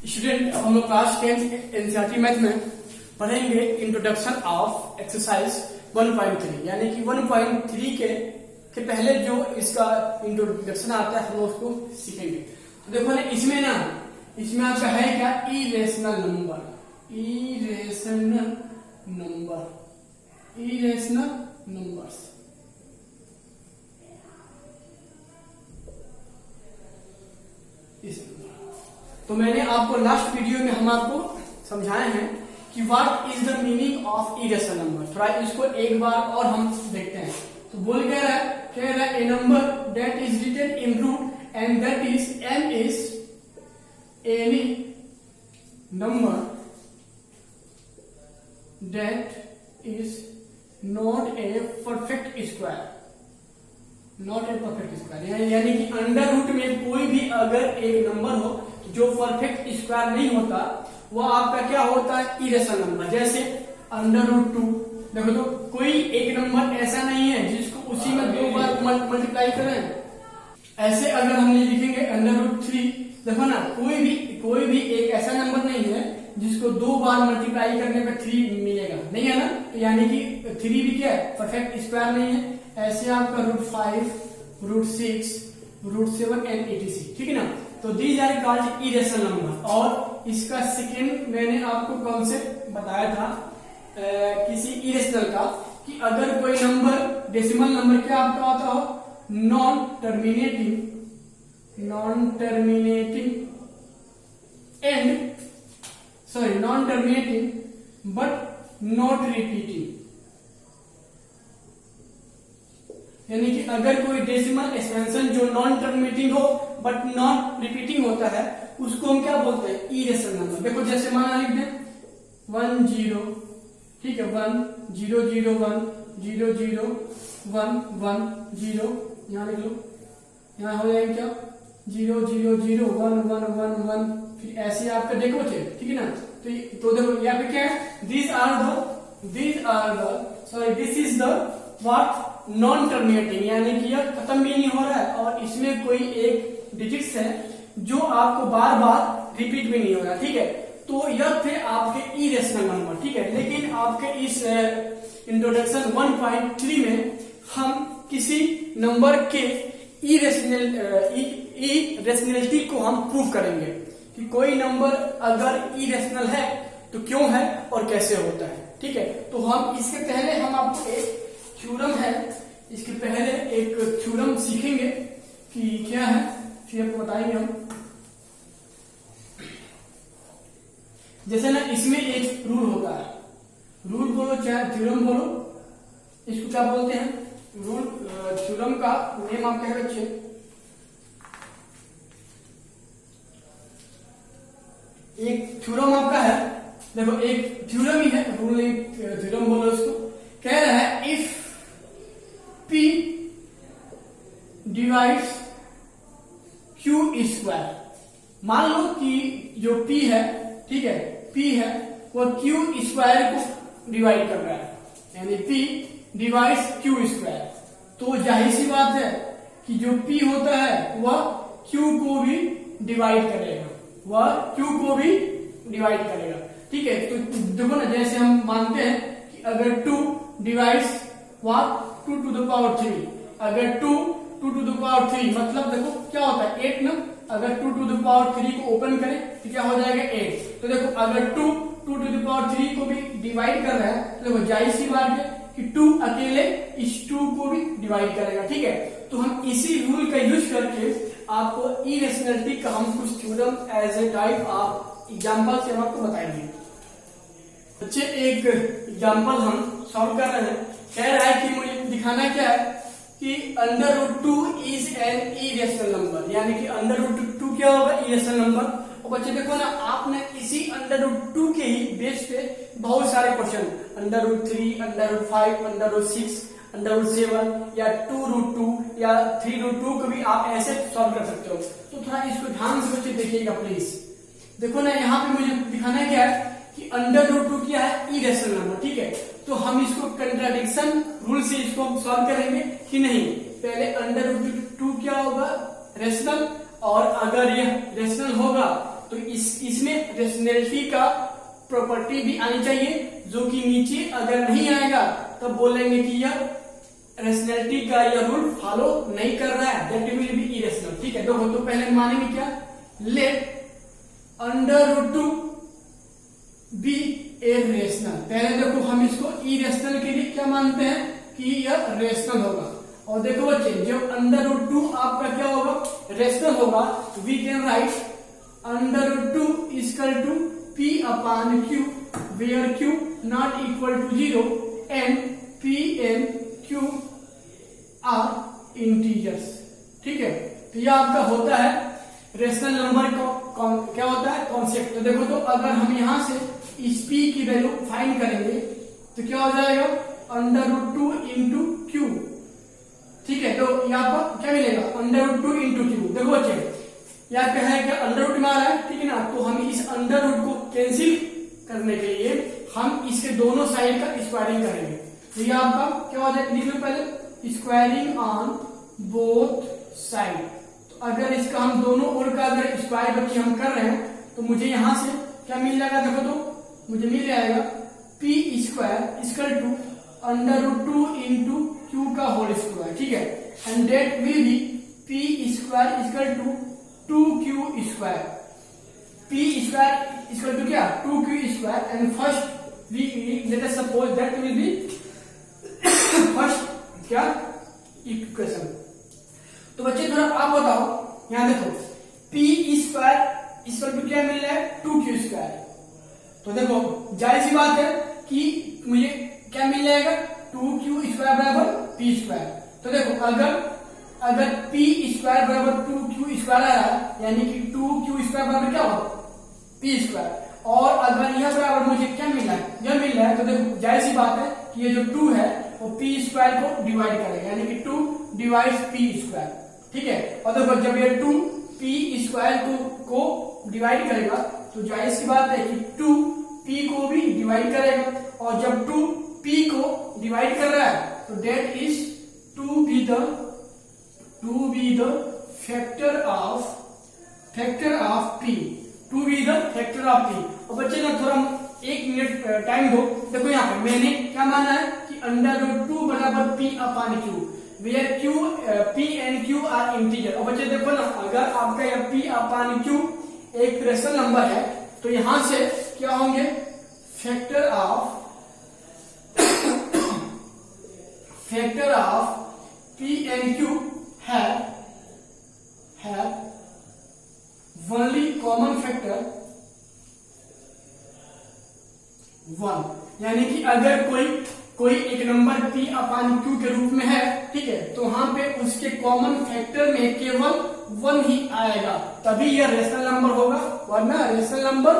Student, अब हम लोग क्लास 10 एनसीईआरटी मैथ में पढ़ेंगे इंट्रोडक्शन ऑफ एक्सरसाइज 1.3 यानी कि 1.3 के पहले जो इसका इंट्रोडक्शन आता है हम लोग उसको सीखेंगे। तो देखो ना इसमें आपका है क्या, इरेशनल नंबर। तो मैंने आपको लास्ट वीडियो में हम आपको समझाए हैं कि what is the meaning of irrational number. थोड़ा इसको एक बार और हम देखते हैं। तो बोल कह रहा है a number that is written in root and that is n is any number that is not a perfect square. यानी कि अंडर रूट में कोई भी अगर एक नंबर हो जो परफेक्ट स्क्वायर नहीं होता वह आपका क्या होता है, इरेशनल नंबर। जैसे अंडर रूट 2, देखो तो कोई एक नंबर ऐसा नहीं है जिसको उसी में दो बार मल्टीप्लाई करें। ऐसे अगर हम लिखेंगे अंडर रूट 3, देखो ना कोई भी एक ऐसा नंबर नहीं है जिसको दो बार मल्टीप्लाई करने पे 3 मिलेगा, नहीं है ना। यानी कि 3 भी क्या है, परफेक्ट स्क्वायर नहीं है। ऐसे आपका root 5, root 6, root 7 and etc, ठीक है ना। तो these are called irrational number. और इसका सेकेंड मैंने आपको कॉन्सेप्ट बताया था किसी इरेशनल का, कि अगर कोई नंबर डेसिमल नंबर क्या आपका आता हो, non terminating but not repeating. यानी कि अगर कोई डेसिमल एक्सपेंशन जो नॉन टर्मिनेटिंग हो बट नॉन रिपीटिंग होता है उसको हम क्या बोलते हैं, इरेशनल नंबर। देखो जैसे माना लिख दें 1 0, ठीक है, 1 0 0 1 0 0 1 1 0, यहाँ लिख लो, यहाँ हो जाएगा क्या 0 0 0 1 1 1 1, फिर ऐसे आपका देखो ठीक है ना। तो देखो यहाँ पे क्या है, this is the what non terminating, यानी कि यह खत्म भी नहीं हो रहा है और इसमें कोई एक डिजिट्स है जो आपको बार बार रिपीट भी नहीं हो रहा, ठीक है। तो यह थे आपके इरेशनल नंबर, ठीक है। लेकिन आपके इस इंट्रोडक्शन 1.3 में हम किसी नंबर के इरेशनलिटी को हम प्रूव करेंगे कि कोई नंबर अगर इरेशनल है तो क्यों है और कैसे होता है, ठीक है। तो हम इसके पहले हम आपको एक थ्योरम है, इसके पहले एक थ्योरम सीखेंगे कि क्या है, फिर आपको बताएंगे हम। जैसे ना इसमें एक रूल होता है, रूल बोलो चाहे थ्योरम बोलो, इसको क्या बोलते हैं, रूल। थ्योरम का नेम आप कह बच्चे, एक थ्योरम आपका है, देखो एक थ्योरम ही है, रूल नहीं थ्योरम बोलो इसको। कह रहा है if P divides Q square. मान लो कि जो P है, ठीक है, P है वो Q स्क्वायर को डिवाइड कर रहा है, यानी P डिवाइड्स Q स्क्वायर। तो जाहिर सी बात है कि जो P होता है वह Q को भी डिवाइड करेगा, ठीक है। तो देखो ना, जैसे हम मानते हैं कि अगर 2 डिवाइड्स 2 to the power 3, अगर 2 to the power 3 मतलब देखो क्या होता है 8 ना। अगर 2 to the power 3 को ओपन करें तो क्या हो जाएगा 8। तो देखो अगर 2 to the power 3 को भी डिवाइड कर रहा है तो देखो जाहिर सी बात है कि 2 अकेले इस 2 को भी डिवाइड करेगा, ठीक है। तो हम इसी रूल का यूज करके आपको इरेशनलिटी का हम कुछ theorem as a type of example से हम आपको बताएंगे। बच्चे एक एग्जांपल हम सॉल्व कर रहे हैं। कह रहा है कि मुझे दिखाना क्या है कि under root 2 is an irrational number, यानी कि अंडर रूट 2 क्या होगा, इरेशनल नंबर। और बच्चे देखो ना, आपने इसी अंडर रूट 2 के ही बेस पे बहुत सारे question under root 3, under root 5, under root 6, under root 7 या 2 रूट 2 या 3 रूट 2 को भी आप ऐसे सॉल्व कर सकते हो। तो थोड़ा इसको ध्यान से बच्चे देखिएगा प्लीज। देखो ना यहाँ पे मुझे दिखाना क्या है कि अंडर रूट 2 क्या है, इरेशनल नंबर, ठीक है। तो हम इसको कंट्राडिक्शन रूल से इसको सॉल्व करेंगे कि नहीं। पहले अंडर रूट 2 क्या होगा, रेशनल, और अगर यह रेशनल होगा तो इसमें रेशनैलिटी का प्रॉपर्टी भी आनी चाहिए, जो कि नीचे अगर नहीं आएगा तो बोलेंगे कि यह रेशनैलिटी का यह रूल फॉलो नहीं कर रहा है, दैट विल बी इरेशनल। ठीक है, तो पहले मानेंगे क्या, लेट √2 बी ए रेशनल। पहले देखो हम इसको इरेशनल के लिए क्या मानते हैं कि यह रेशनल होगा, और देखो बच्चे जब √2 आपका क्या होगा, रेशनल होगा, we can write √2 equal to P upon Q, where Q not equal to 0 and P and Q are integers। ठीक है, तो यह आपका होता है रेशनल नंबर को क्या होता है, कॉन्सेप्ट। तो देखो, तो अगर हम यहां से इस P की वैल्यू फाइंड करेंगे तो क्या हो जाएगा, √2 इंटू Q। ठीक है, तो यहाँ पर क्या मिलेगा, √2 इंटू Q। देखो बच्चे यहाँ पे है क्या, √2 में आ रहा है, ठीक है ना, तो हम इस √2 को कैंसिल करने के लिए हम इसके दोनों साइड का स्क्वायरिंग करेंगे। तो ये आपका क्या हो जाएगा, लिख लो पहले, स्क्वायरिंग ऑन बोथ साइड। तो अगर इसका हम दोनों ओर का अगर स्क्वायर बच्चे हम कर रहे हैं तो मुझे यहां से क्या मिल जाएगा, देखो तो मुझे मिल जाएगा P square equal to √2 into Q का होल स्क्वायर। ठीक है, and that will be P square equal to 2Q square. P square equal to क्या, 2Q square, and first we let us suppose that will be first क्या equation. तो बच्चे थोड़ा आप बताओ, यहां देखो P स्क्वायर इक्वल टू क्या मिल रहा है, 2Q स्क्वायर। तो देखो जाहिर सी बात है कि मुझे क्या मिल जाएगा, 2Q स्क्वायर बराबर P स्क्वायर। तो देखो अगर P स्क्वायर बराबर 2Q स्क्वायर आ रहा है, यानी कि 2Q स्क्वायर बराबर क्या होगा, P स्क्वायर, और अगर यह बराबर मुझे क्या मिल रहा है, यह मिल रहा है, तो देखो जाहिर सी बात है कि ये जो 2 है वो P स्क्वायर को डिवाइड करेगा, यानी कि 2 डिवाइड्स P स्क्वायर। ठीक है, और देखो जब ये 2 P स्क्वायर को डिवाइड करेगा तो जाहिर सी बात है कि 2 P को भी डिवाइड करेगा, और जब 2 P को डिवाइड कर रहा है तो that is to be the factor of P, to be the factor of P। और बच्चे ना थोड़ा 1 मिनट टाइम दो। देखो यहाँ पे मैंने क्या माना है कि √2 बराबर P upon Q, where P and Q are integer. और बच्चे देखो ना, अगर आपका यह P अपॉन Q एक रेशनल नंबर है तो यहां से क्या होंगे, factor of P and Q have only common factor 1। यानी कि अगर कोई एक नंबर P अपॉन Q के रूप में है, ठीक है, तो वहां पे उसके कॉमन फैक्टर में केवल 1 ही आएगा, तभी यह रेशनल नंबर होगा, वरना रेशनल नंबर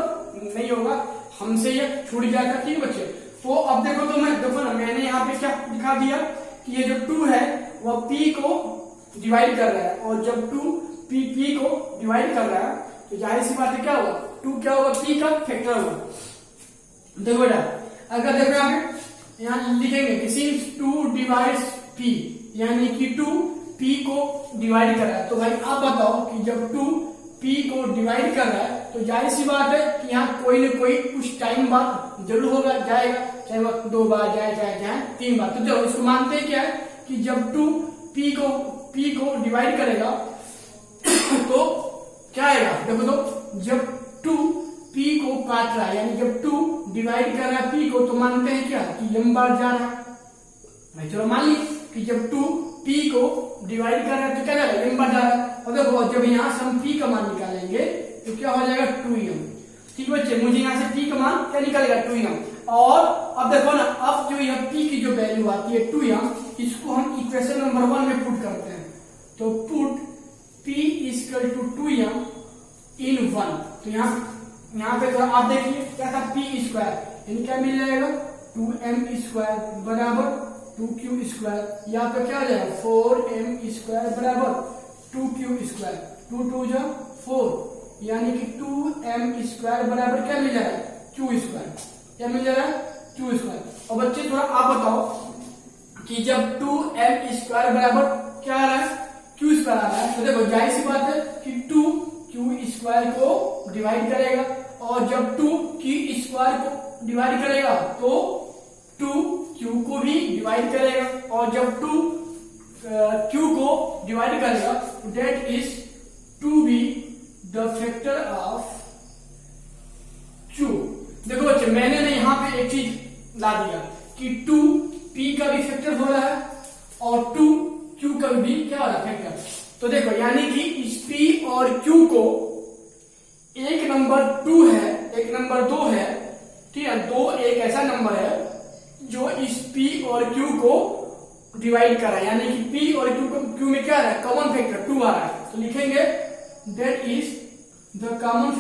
नहीं होगा, हमसे यह छूट जाएगा। ठीक है बच्चे, तो अब देखो, तो देखो ना, मैंने यहाँ पे क्या दिखा दिया कि ये जो 2 है वह P को डिवाइड कर रहा है, और जब 2 P को डिवाइड कर रहा है तो जाहिर सी बात है क्या होगा, 2 क्या होगा, P का फैक्टर होगा। देखो बेटा, अगर देखो यहाँ लिखेंगे कि सिंस 2 डिवाइड्स P, यानी कि 2 P को डिवाइड कर रहा है, तो भाई आप बताओ कि जब 2 P को डिवाइड कर रहा है तो जाहिर सी बात है कि यहाँ कोई न कोई कुछ टाइम बाद जरूर होगा, जाएगा, चाहे वह 2 बार जाए, चाहे 3 बार। तो चलो इसको मानते हैं क्या है कि जब 2 P को डिवाइड करेगा तो क्या आएगा, देखो तो जब 2 P को काट रहा है, यानी जब 2 डिवाइड कर रहा है P को, तो मानते हैं क्या कि m बार जा रहा है। भाई चलो मान ली कि जब 2 P को डिवाइड कर रहा है तो क्या जाएगा, m बार जा रहा है, और देखो जब यहाँ से हम P का मान निकालेंगे तो क्या हो जाएगा, 2m। ठीक बच्चे, मुझे यहाँ से P का मान क्या निकलेगा, 2m। और अब देखो ना, अब जो यह P की जो वैल्यू आती है 2m, इसको हम इक्वेशन नंबर 1 में पुट करते हैं, तो put P equal to 2m in 1। तो यहाँ पे थोड़ा आप देखिए क्या था, P स्क्वायर, यानी क्या मिल जाएगा, 2m स्क्वायर बराबर 2Q स्क्वायर, यहाँ पे क्या हो जाएगा, 4m स्क्वायर बराबर 2Q स्क्वायर, 2 2 जा 4, यानी कि 2m स्क्वायर बराबर क्या मिल जाएगा, Q स्क्वायर। क्या मिल जाएगा, Q स्क्वायर। और बच्चे थोड़ा आप बताओ कि जब 2m स्क्वायर बराबर क्या आ रहा है, Q स्क्वायर आ रहा है, तो देखो जाहिर सी बात है कि 2 क्यू स्क्वायर को डिवाइड करेगा, और जब 2 क्यू स्क्वायर को डिवाइड करेगा तो 2 क्यू को भी डिवाइड करेगा, और जब 2 क्यू को डिवाइड करेगा that is 2 B the factor of Q. देखो बच्चे, मैंने ना यहाँ पे एक चीज ला दिया कि 2 पी का भी फैक्टर हो रहा है और 2 क्यू का भी क्या हो रहा है फैक्टर। तो देखो यानी कि इस पी और क्यू को एक नंबर 2 है, एक नंबर 2 है, ठीक है। 2 एक ऐसा नंबर है जो इस पी और क्यू को डिवाइड कर रहा है, यानी कि पी और क्यू में क्या आ रहा है, कॉमन फैक्टर 2 आ रहा है। तो लिखेंगे that is the common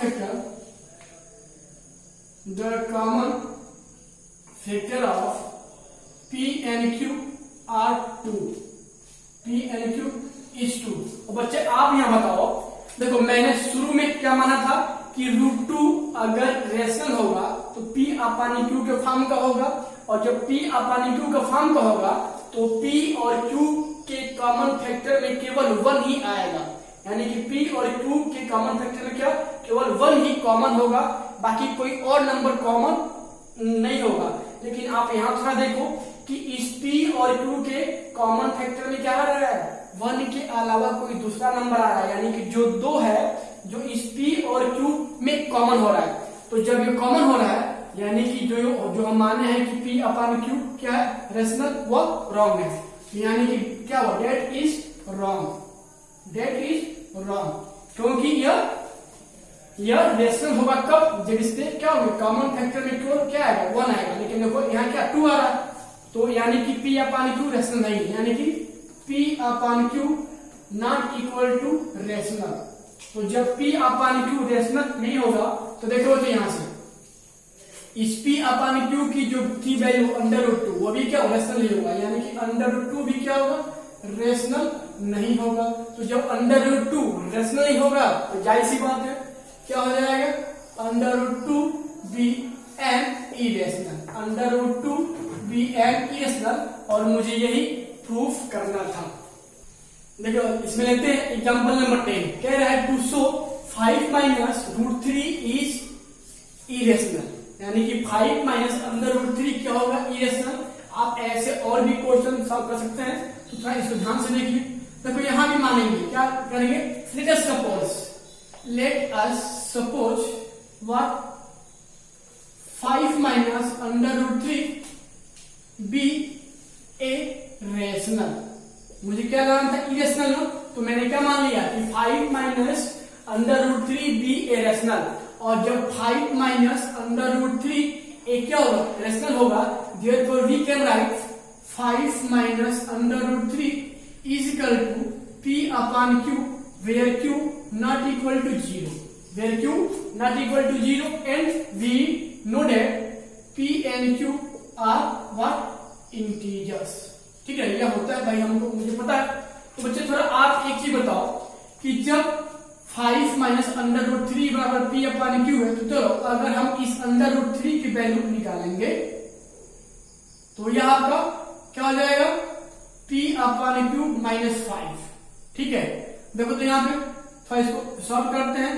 factor of P and Q R 2, P and Q is 2। और बच्चे आप यहां बताओ, देखो मैंने शुरू में क्या माना था कि √2 अगर रेशनल होगा तो P अपान Q के फॉर्म का होगा, और जब P अपान Q का फॉर्म का होगा तो P और Q के कॉमन फैक्टर में केवल 1 ही आएगा, यानी कि P और Q के कॉमन फैक्टर में क्या केवल 1 ही कॉमन होगा, बाकी कोई और नंबर कॉमन नहीं होगा। लेकिन आप यहां थोड़ा देखो कि इस P और Q के कॉमन फैक्टर में क्या आ रहा है, 1 के अलावा कोई दूसरा नंबर आ रहा है, यानी कि जो 2 है जो इस P और Q में कॉमन हो रहा है। तो जब ये कॉमन हो रहा है यानी कि जो हम माने हैं कि P अपान Q क्या है, रेशनल, वो रॉन्ग है, यानी कि क्या हुआ, that is wrong, that is wrong, क्योंकि यह रेशनल होगा कब, जब इससे क्या होगा, कॉमन फैक्टर में केवल क्या आएगा, 1 आएगा। लेकिन देखो यहाँ क्या 2 आ रहा है, तो यानी कि P अपान Q रेशनल नहीं है, यानी कि P upon Q not equal to rational. तो जब P अपान Q रेशनल नहीं होगा तो देखो तो यहां से इस P अपान Q की जो थी वैल्यू √2 वो भी क्या रेशनल नहीं होगा, यानी कि √2 भी क्या होगा, रेशनल नहीं होगा। तो जब √2 रेशनल नहीं होगा तो जाहिर सी बात है क्या हो जाएगा, √2 be an irrational, √2 be an irrational, और मुझे यही प्रूफ करना था। देखो इसमें लेते हैं एग्जांपल नंबर 10, कह रहा है to show 5 minus √3 is irrational, यानी कि 5 माइनस √3 क्या होगा, इरेशनल। आप ऐसे और भी क्वेश्चन सॉल्व कर सकते हैं, तो थोड़ा इसको ध्यान से देखिए। देखो यहां भी मानेंगे, क्या करेंगे, let us suppose what 5 minus √3 be a rational. मुझे क्या लगाना था, इरेशनल ना, तो मैंने क्या मान लिया कि 5 माइनस √3 बी ए रेशनल, और जब 5 माइनस √3 ए क्या होगा, रेशनल होगा, therefore we can write 5 minus √3 is equal to P upon Q, where Q not equal to 0, where Q not equal to 0, and we know that P and Q are what, integers। ठीक है, यह होता है भाई, हमको मुझे पता है। तो बच्चे थोड़ा आप एक चीज बताओ कि जब 5 माइनस √3 बराबर P अपान Q है, तो चलो अगर हम इस √3 की वैल्यू निकालेंगे तो यह आपका क्या हो जाएगा, P अपान Q -5। ठीक है, देखो तो यहाँ पे थोड़ा इसको सॉल्व करते हैं,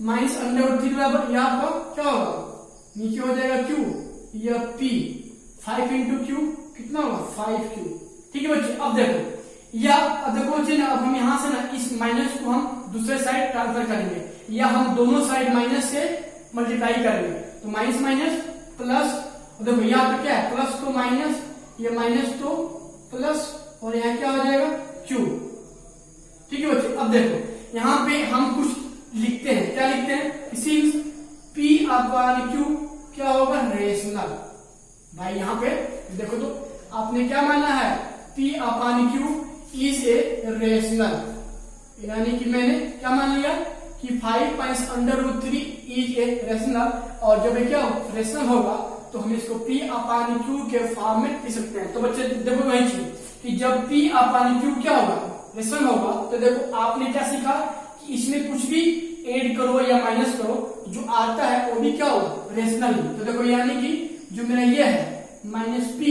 माइनस √3 बराबर यह आपका क्या होगा, नीचे हो जाएगा Q, यह P, 5 इंटू Q कितना होगा, 5Q। ठीक है बच्चे, अब देखो बच्चे ना, अब हम यहाँ से ना इस माइनस को हम दूसरे साइड ट्रांसफर करेंगे, या हम दोनों साइड माइनस से मल्टीप्लाई करेंगे, तो माइनस माइनस प्लस, देखो यहाँ पे क्या है, प्लस तो माइनस, ये माइनस तो प्लस, और यहाँ क्या हो जाएगा Q। ठीक है बच्चे, अब देखो यहाँ पे हम कुछ लिखते हैं, क्या लिखते हैं, सिंस P अपान Q क्या होगा, रेशनल। भाई यहाँ पे देखो तो आपने क्या माना है, P upon Q is a rational, यानी कि मैंने क्या मान लिया कि 5 माइनस √3 इज ए रेशनल, और जब ये क्या रेशनल होगा तो हम इसको P अपान Q के फॉर्म में लिख सकते हैं। तो बच्चे देखो वही चीज कि जब P अपान Q क्या होगा, रेशनल होगा, तो देखो आपने क्या सीखा कि इसमें कुछ भी ऐड करो या माइनस करो, जो आता है वो भी क्या होगा, रेशनल। तो देखो यानी कि जो मेरा ये है -P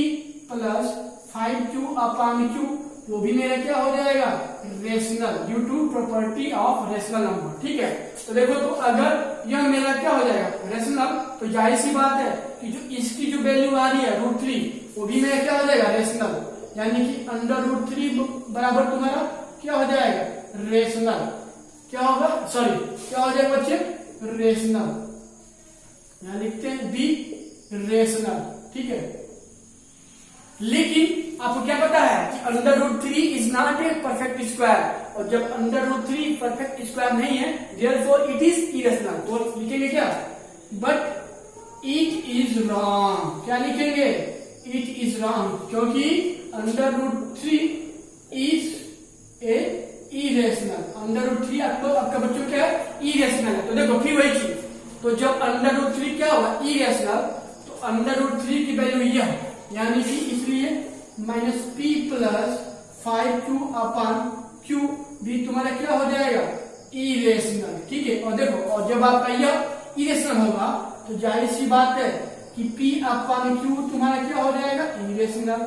प्लस 5Q अपान Q वो भी मेरा क्या हो जाएगा, rational, due to property of rational number. ठीक है, तो देखो तो अगर यह मेरा क्या हो जाएगा, रेशनल, तो जाहिर सी बात है कि जो इसकी जो वैल्यू आ रही है √3, वो भी मेरा क्या हो जाएगा, रेशनल, यानी कि √3 बराबर तुम्हारा क्या हो जाएगा, रेशनल। क्या होगा, सॉरी क्या हो जाएगा बच्चे, रेशनल, यहां लिखते हैं बी रेशनल। ठीक है, लेकिन आपको क्या पता है कि √3 is not a perfect square, और जब √3 परफेक्ट स्क्वायर नहीं है, देयरफॉर इट इज इरेशनल। तो लिखेंगे क्या, बट इट इज रॉन्ग। क्या लिखेंगे, इट इज रॉन्ग, क्योंकि √3 इज ए इरेशनल। √3 आपका बच्चों क्या है, इरेशनल है। तो देखो फिर वही चीज, तो जब √3 क्या होगा, इरेशनल, तो √3 की वैल्यू यह, यानी कि इसलिए -p + 5q/q भी तुम्हारा क्या हो जाएगा, इरेशनल। ठीक है, और देखो, और जब आपका यह इरेशनल होगा तो जाहिर सी बात है कि p/q तुम्हारा क्या हो जाएगा, इरेशनल।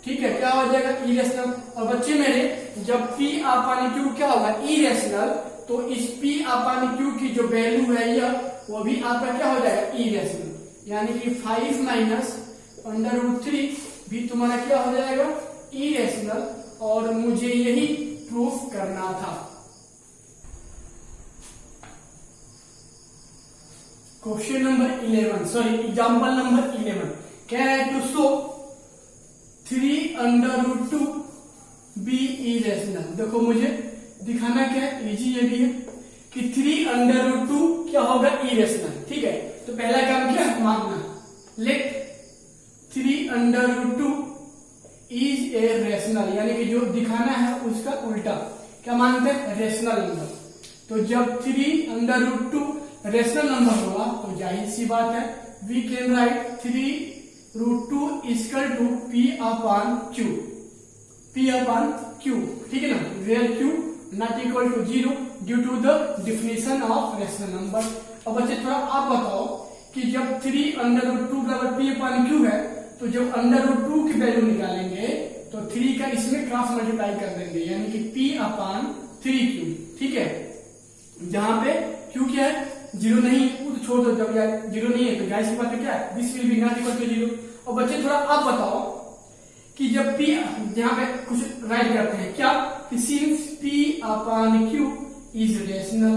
ठीक है, क्या हो जाएगा, इरेशनल। और बच्चे मेरे, जब p/q क्या होगा, इरेशनल, तो इस p/q की जो वैल्यू है यह, वो भी आपका क्या हो जाएगा, इरेशनल, यानी कि 5 - √3 भी तुम्हारा क्या हो जाएगा, इरेशनल। और मुझे यही प्रूफ करना था। Question number 11, sorry example number 11 क्या है, टू शो 3√2 बी इरेशनल। देखो मुझे दिखाना क्या है, इजी ये भी है कि 3√2 क्या होगा, इरेशनल। ठीक है, तो पहला काम क्या है, मानना, लेट 3√2 इज ए रेशनल, यानी कि जो दिखाना है उसका उल्टा क्या मानते हैं, रेशनल नंबर। तो जब 3√2 रेशनल नंबर होगा तो जाहिर सी बात है, we can right 3√2 = p/q, p/q। ठीक है ना, where q not equal to 0 due to the definition of rational number. अब बच्चे थोड़ा आप बताओ कि जब 3√2 = p/q है, तो जब √2 की वैल्यू निकालेंगे तो 3 का इसमें क्रॉस मल्टीप्लाई कर देंगे, यानी कि p/3q। ठीक है, जहां पे q क्या है, 0 नहीं, वो तो छोड़ दो, जब यार 0 नहीं है तो जाहिर सी बात है क्या है, this will be not equal to 0। और बच्चे थोड़ा आप बताओ कि जब p, यहां पे कुछ राइट करते हैं क्या, कि सिंस p/q इज रेशनल,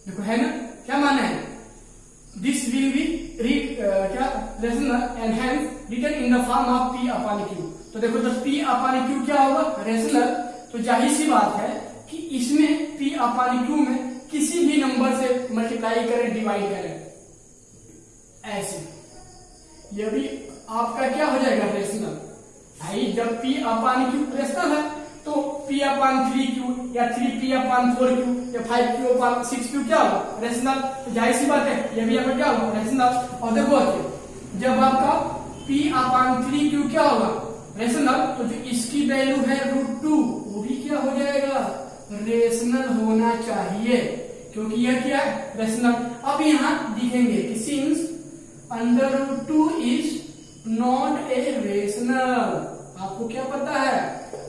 देखो है ना, क्या माना है, दिस विल बी क्या rational and hence written in the form of p/q। तो देखो जब p/q क्या होगा, रेशनल, तो जाहिर सी बात है कि इसमें p/q में किसी भी नंबर से मल्टीप्लाई करें, डिवाइड करें, ऐसे यह भी आपका क्या हो जाएगा, रेशनल। भाई जब p/q रेशनल है तो p/3q या 3p/4q या 5q/6q क्या होगा, रेशनल। तो जाहिर सी बात है यह भी आपका क्या होगा, रेशनल। और देखो जब आपका p/3q क्या होगा, रेशनल, तो जो इसकी वैल्यू है √2 वो भी क्या हो जाएगा, रेशनल होना चाहिए, क्योंकि यह क्या है, रेशनल। अब यहां दिखेंगे कि since √2 is not a rational, आपको क्या पता है,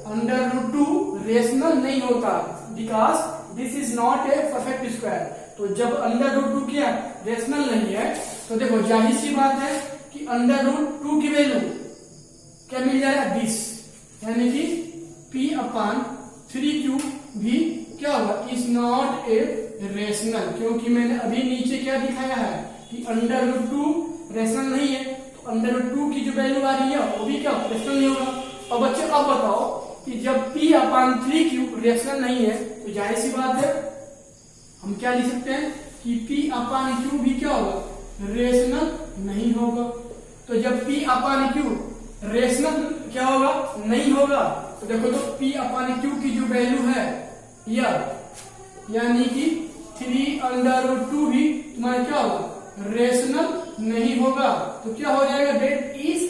√2 रेशनल नहीं होता, because this is not a perfect square. तो जब √2 क्या रेशनल नहीं है, तो देखो जाहिर सी बात है कि √2 की वैल्यू क्या मिल जाएगा, 20, यानी कि p/3q भी क्या होगा, इज नॉट ए रेशनल, क्योंकि मैंने अभी नीचे क्या दिखाया है कि √2 रेशनल नहीं है, तो √2 की जो वैल्यू आ रही है वो भी क्या रेशनल नहीं होगा। और बच्चे अब बताओ कि जब p/3q रेशनल नहीं है, तो जाहिर सी बात है हम क्या लिख सकते हैं कि p/q भी क्या होगा, रेशनल नहीं होगा। तो जब p/q रेशनल क्या होगा, नहीं होगा, तो देखो तो p/q की जो वैल्यू है यह, यानी कि 3√2 भी तुम्हारा क्या होगा, रेशनल नहीं होगा। तो क्या हो जाएगा, that is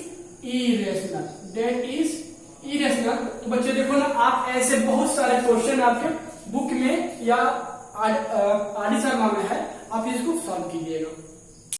irrational, that is irrational. तो बच्चे देखो ना, आप ऐसे बहुत सारे क्वेश्चन आपके बुक में या आदि शर्मा में है, आप इसको सॉल्व कीजिएगा।